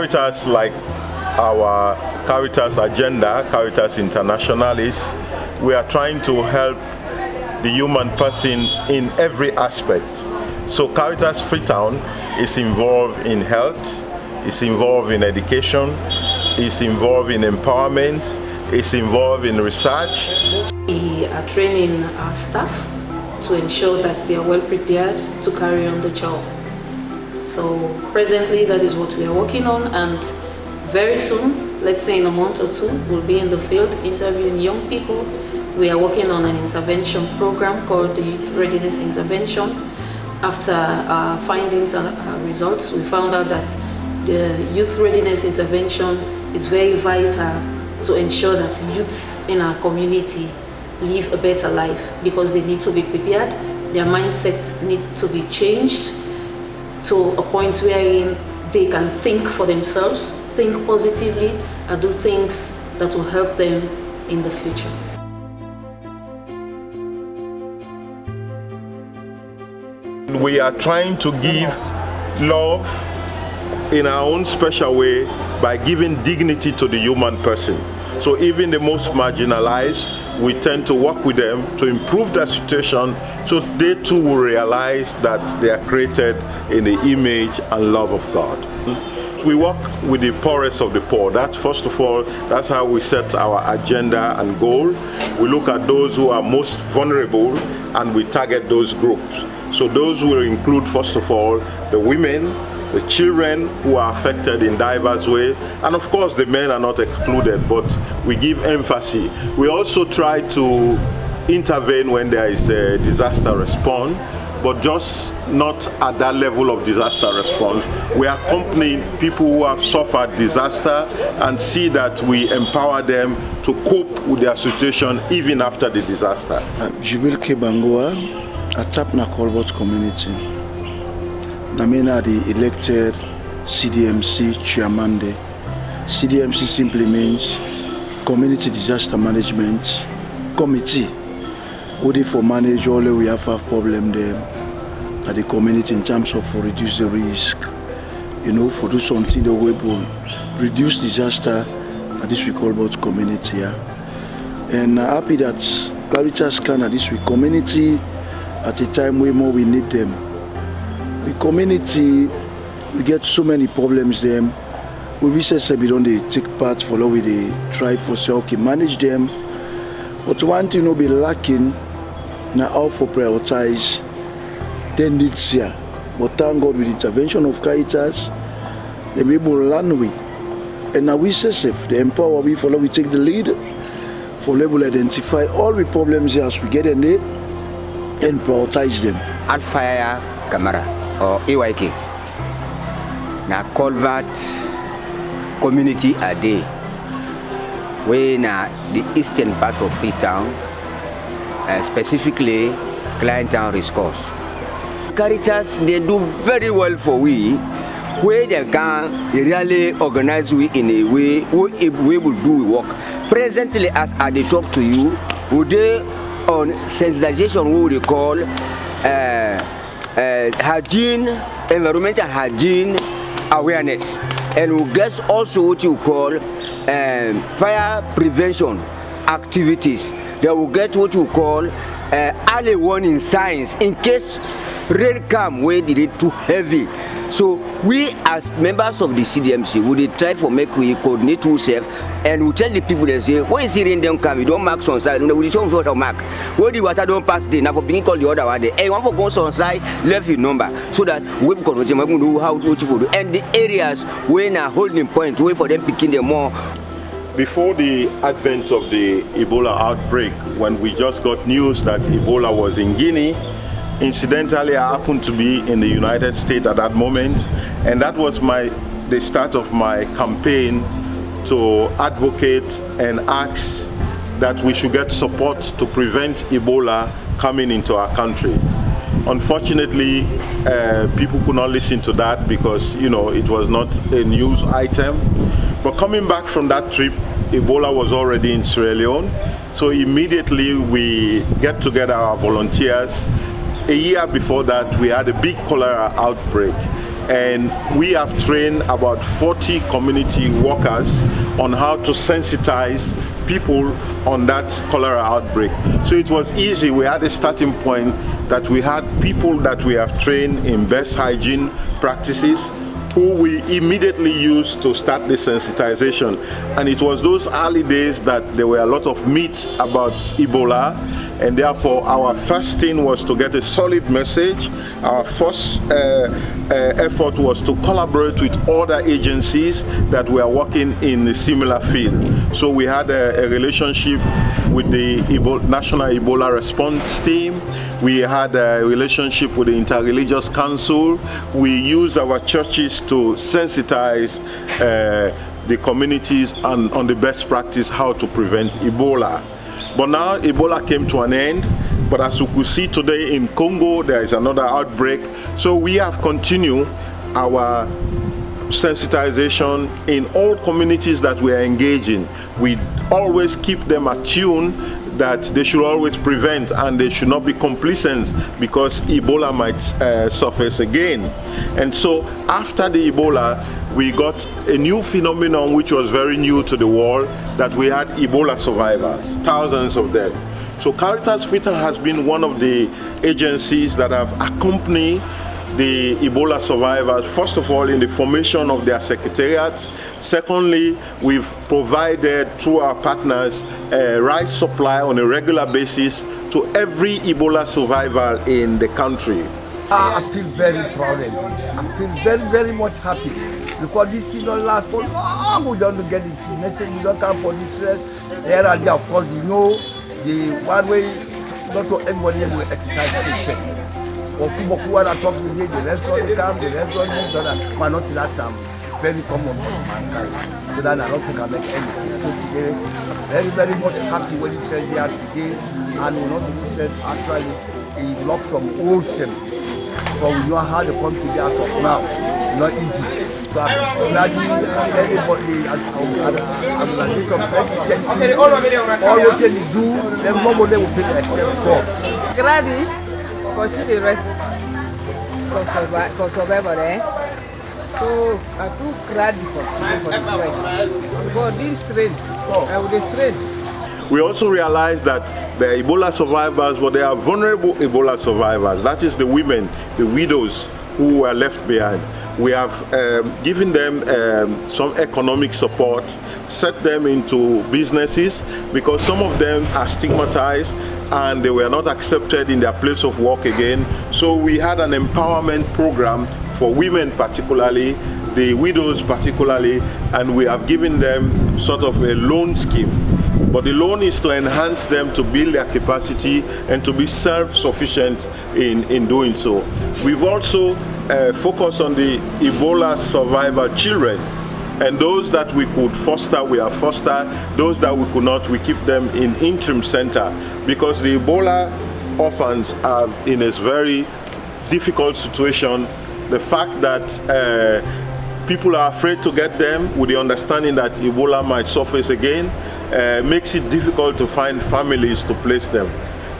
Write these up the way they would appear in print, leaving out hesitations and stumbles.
Caritas, like our Caritas agenda, Caritas Internationalis, we are trying to help the human person in every aspect. So Caritas Freetown is involved in health, is involved in education, is involved in empowerment, is involved in research. We are training our staff to ensure that they are well prepared to carry on the job. So presently that is what we are working on, and very soon, let's say in a month or two, we'll be in the field interviewing young people. We are working on an intervention program called the Youth Readiness Intervention. After our findings and our results, we found out that the Youth Readiness Intervention is very vital to ensure that youths in our community live a better life, because they need to be prepared, their mindsets need to be changed to a point wherein they can think for themselves, think positively, and do things that will help them in the future. We are trying to give love in our own special way by giving dignity to the human person. So even the most marginalized, we tend to work with them to improve their situation, so they too will realize that they are created in the image and love of God. We work with the poorest of the poor. That's first of all, that's how we set our agenda and goal. We look at those who are most vulnerable and we target those groups. So those will include, first of all, the women, the children who are affected in diverse ways, and of course the men are not excluded, but we give emphasis. We also try to intervene when there is a disaster response, but just not at that level of disaster response. We accompany people who have suffered disaster and see that we empower them to cope with their situation even after the disaster. Jibril Kebangua, a Tapna Colbert community. Namena the elected CDMC chairman there. CDMC simply means Community Disaster Management Committee. Only for manage all we have a problem there at the community in terms of for reduce the risk, for do something that will reduce disaster at this we call about community. And happy that Caritas can at this week community at a time way more we need them. The community, we get so many problems them. We say we don't take part for how we try for say okay manage them. But one thing will be lacking now how for prioritize their needs here. But thank God with the intervention of Caritas, they be able to learn we. And now we say safe, they empower we for how we take the lead, for level identify all the problems here as we get in there and prioritize them. Alfaya Camara or AYK. Now Colvert community a day. We na the eastern part of Freetown, specifically Clienttown Race Course. Caritas, they do very well for we, where they can really organize we in a way we will do work. Presently, as I talk to you, we do on sensitization what we call hygiene, environmental hygiene awareness. And we get also what you call fire prevention activities. They will get what you call early warning signs in case rain come where it is too heavy. So we as members of the CDMC we try for make we coordinate ourselves and we tell the people they say when is rain don't come, you don't mark on side, we show what to mark. Where the water don't pass there, now for being called the other one day. Hey, one for go on side, left your number so that we can know how to do and the areas where now holding point, wait for them picking them more. Before the advent of the Ebola outbreak, when we just got news that Ebola was in Guinea, incidentally I happened to be in the United States at that moment, and that was the start of my campaign to advocate and ask that we should get support to prevent Ebola coming into our country. Unfortunately, people could not listen to that because it was not a news item. But coming back from that trip, Ebola was already in Sierra Leone. So immediately we get together our volunteers. A year before that, we had a big cholera outbreak. and we have trained about 40 community workers on how to sensitize people on that cholera outbreak. So it was easy. We had a starting point that we had people that we have trained in best hygiene practices, who we immediately used to start the sensitization. And it was those early days that there were a lot of myths about Ebola, and therefore our first thing was to get a solid message. Our first effort was to collaborate with other agencies that were working in a similar field. So we had a relationship with the National Ebola Response Team. We had a relationship with the Interreligious Council. We used our churches to sensitize the communities on the best practice how to prevent Ebola. But now Ebola came to an end, but as you could see today in Congo, there is another outbreak. So we have continued our sensitization in all communities that we are engaging. We always keep them attuned that they should always prevent and they should not be complacent because Ebola might surface again. And so after the Ebola, we got a new phenomenon which was very new to the world, that we had Ebola survivors, thousands of them. So Caritas Freetown has been one of the agencies that have accompanied the Ebola survivors, first of all in the formation of their secretariats. Secondly, we've provided through our partners rice supply on a regular basis to every Ebola survivor in the country. I feel very proud of it. I feel very, very much happy because this thing don't last for long. We don't get it. Next thing you don't come for this stress. Here and there, of course, you know, the one way not to everybody will exercise patience. Or people who are talking with the restaurant they come, the restaurant this, that, but not see that very common for mankind. So that I don't think I make anything. So today, I'm very, very much happy when you say there today, and we know the says actually it blocks some old shame. But we know how the country is as of now. It's not easy. So I'm glad everybody as organization all what they do, then nobody will pick except God. Glad because she the rest for survival there. So I too glad for this rest. Because this strain, I would strain. We also realized that the Ebola survivors, but they are vulnerable Ebola survivors. That is the women, the widows who were left behind. We have given them some economic support, set them into businesses because some of them are stigmatized and they were not accepted in their place of work again. So we had an empowerment program for women particularly, the widows particularly, and we have given them sort of a loan scheme. But the loan is to enhance them to build their capacity and to be self-sufficient in doing so. We've also focused on the Ebola survivor children, and those that we could foster, we have fostered. Those that we could not, we keep them in interim center because the Ebola orphans are in a very difficult situation. The fact that people are afraid to get them with the understanding that Ebola might surface again makes it difficult to find families to place them.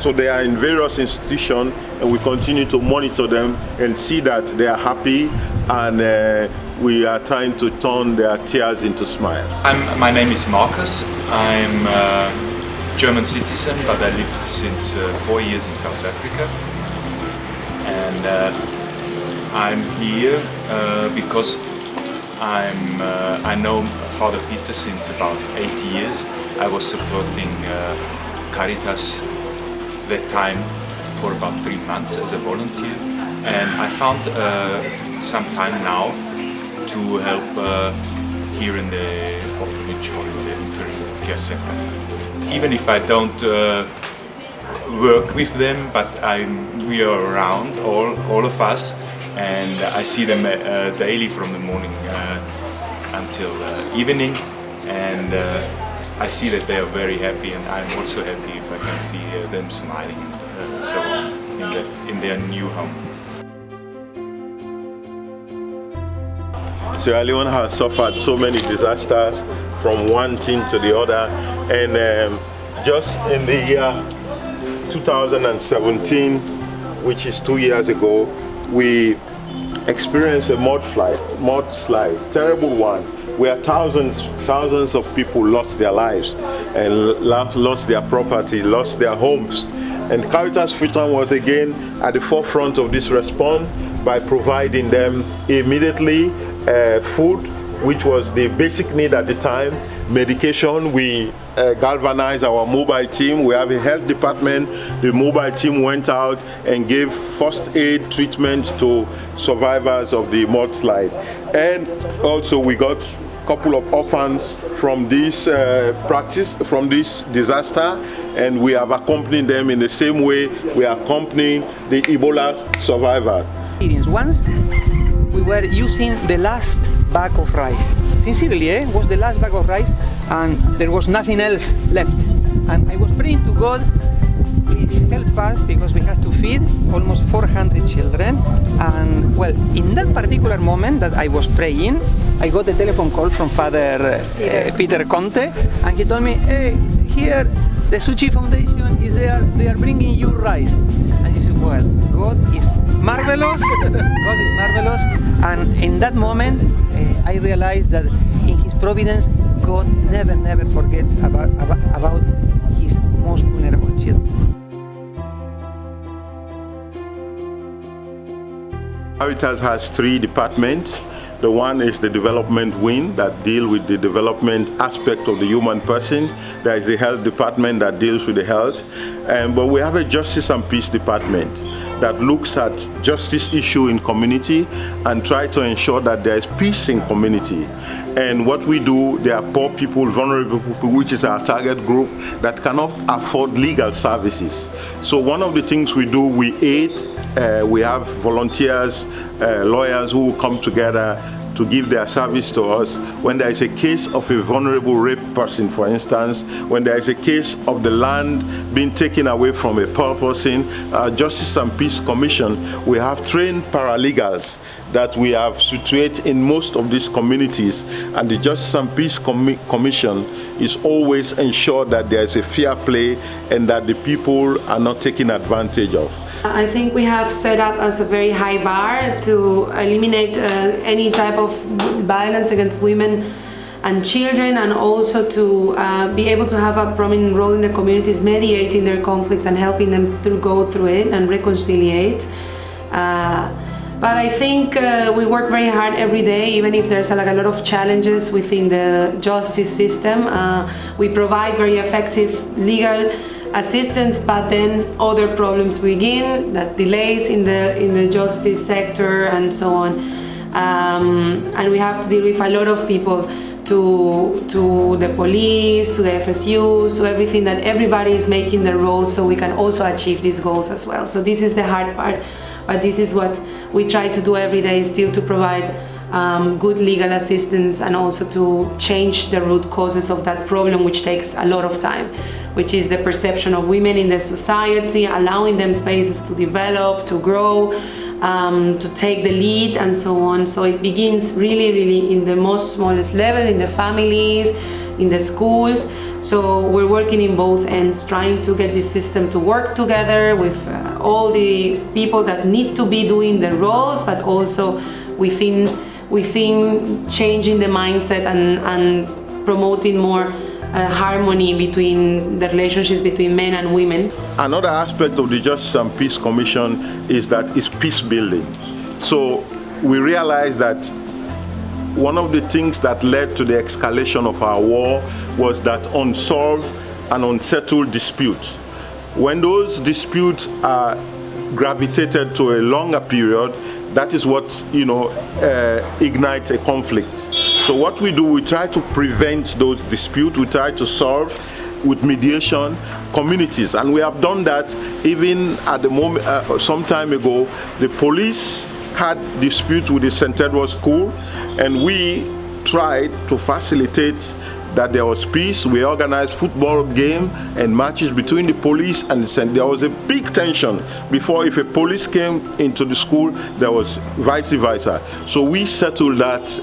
So they are in various institutions and we continue to monitor them and see that they are happy, and we are trying to turn their tears into smiles. My name is Marcus. I'm a German citizen, but I live since 4 years in South Africa. And I'm here because I know Father Peter since about 8 years. I was supporting Caritas that time for about 3 months as a volunteer, and I found some time now to help here in the orphanage or in the interim care center. Even if I don't work with them, but we are around, all of us, and I see them daily from the morning until evening, and I see that they are very happy, and I'm also happy if I can see them smiling so in their new home. Sierra Leone has suffered so many disasters from one thing to the other, and just in the year 2017, which is 2 years ago, we experienced a mudslide, terrible one, where thousands of people lost their lives and lost their property, lost their homes. And Caritas Freetown was again at the forefront of this response by providing them immediately food, which was the basic need at the time, medication. We galvanized our mobile team. We have a health department. The mobile team went out and gave first aid treatment to survivors of the mudslide. And also we got a couple of orphans from this from this disaster, and we have accompanied them in the same way we are accompanying the Ebola survivors. Once we were using the last bag of rice. Sincerely, was the last bag of rice, and there was nothing else left. And I was praying to God, please help us, because we have to feed almost 400 children. And well, in that particular moment that I was praying, I got a telephone call from Father Peter Conte, and he told me, hey, here the Suchi Foundation is there, they are bringing you rice. And he said, well, God is marvelous, God is marvelous. And in that moment, I realized that in His providence, God never forgets about His most vulnerable children. Caritas has 3 departments. The one is the development wing that deal with the development aspect of the human person. There is the health department that deals with the health. But we have a justice and peace department that looks at justice issue in community and try to ensure that there is peace in community. And what we do, there are poor people, vulnerable people, which is our target group, that cannot afford legal services. So one of the things we do, we aid. We have volunteers, lawyers who will come together to give their service to us when there is a case of a vulnerable rape person, for instance, when there is a case of the land being taken away from a poor person. Justice and Peace Commission, we have trained paralegals that we have situated in most of these communities, and the Justice and Peace Commission is always ensure that there is a fair play and that the people are not taken advantage of. I think we have set up as a very high bar to eliminate any type of violence against women and children, and also to be able to have a prominent role in the communities, mediating their conflicts and helping them to go through it and reconciliate. But I think we work very hard every day, even if there's like a lot of challenges within the justice system. We provide very effective legal assistance, but then other problems begin, that delays in the justice sector and so on. And we have to deal with a lot of people, to the police, to the FSUs, to everything, that everybody is making their role so we can also achieve these goals as well. So this is the hard part, but this is what we try to do every day, still to provide good legal assistance and also to change the root causes of that problem, which takes a lot of time, which is the perception of women in the society, allowing them spaces to develop, to grow, to take the lead and so on. So it begins really in the most smallest level, in the families, in the schools. So we're working in both ends, trying to get this system to work together with all the people that need to be doing their roles, but also within changing the mindset and promoting more harmony between the relationships between men and women. Another aspect of the Justice and Peace Commission is that it's peace building. So we realized that one of the things that led to the escalation of our war was that unsolved and unsettled disputes. When those disputes are gravitated to a longer period, that is what ignites a conflict. So what we do, we try to prevent those disputes. We try to solve with mediation communities, and we have done that even at the moment. Some time ago, the police had disputes with the St. Edward School, and we tried to facilitate that there was peace. We organized football game and matches between the police and the center. There was a big tension before. If a police came into the school, there was vice versa. So we settled that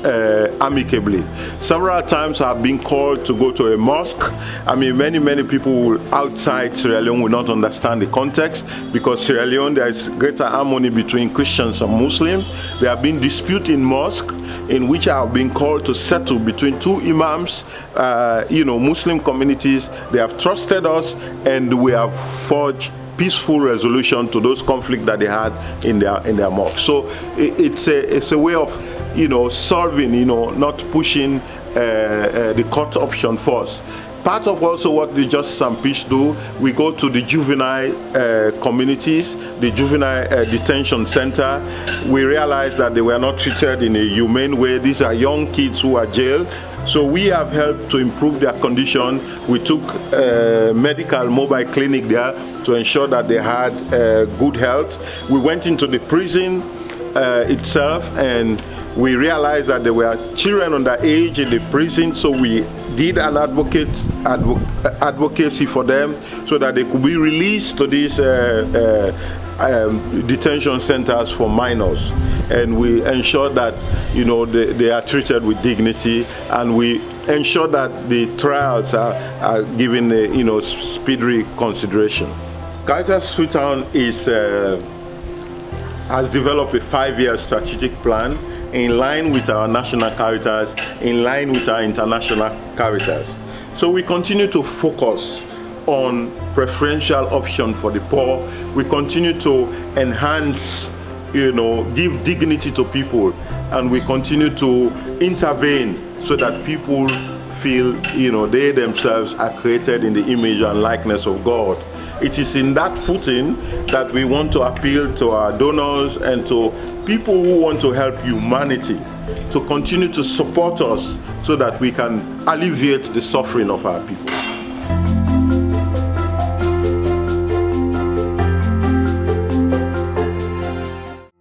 amicably. Several times I've been called to go to a mosque. I mean, many people outside Sierra Leone will not understand the context, because Sierra Leone, there is greater harmony between Christians and Muslims. There have been disputes in mosque in which I have been called to settle between two imams, Muslim communities. They have trusted us, and we have forged peaceful resolution to those conflicts that they had in their mosque. So it's a way of solving, not pushing the court option first. Part of also what the Justice and Peace do, we go to the juvenile communities, the juvenile detention center. We realize that they were not treated in a humane way. These are young kids who are jailed. So we have helped to improve their condition. We took a medical mobile clinic there to ensure that they had good health. We went into the prison itself, and we realized that there were children underage in the prison, so we did an advocacy for them so that they could be released to these detention centers for minors. And we ensure that they are treated with dignity, and we ensure that the trials are given speedy consideration. Caritas Freetown has developed a 5-year strategic plan in line with our national Caritas, in line with our international Caritas. So we continue to focus on preferential option for the poor. We continue to enhance, give dignity to people, and we continue to intervene so that people feel, they themselves are created in the image and likeness of God. It is in that footing that we want to appeal to our donors and to people who want to help humanity to continue to support us so that we can alleviate the suffering of our people.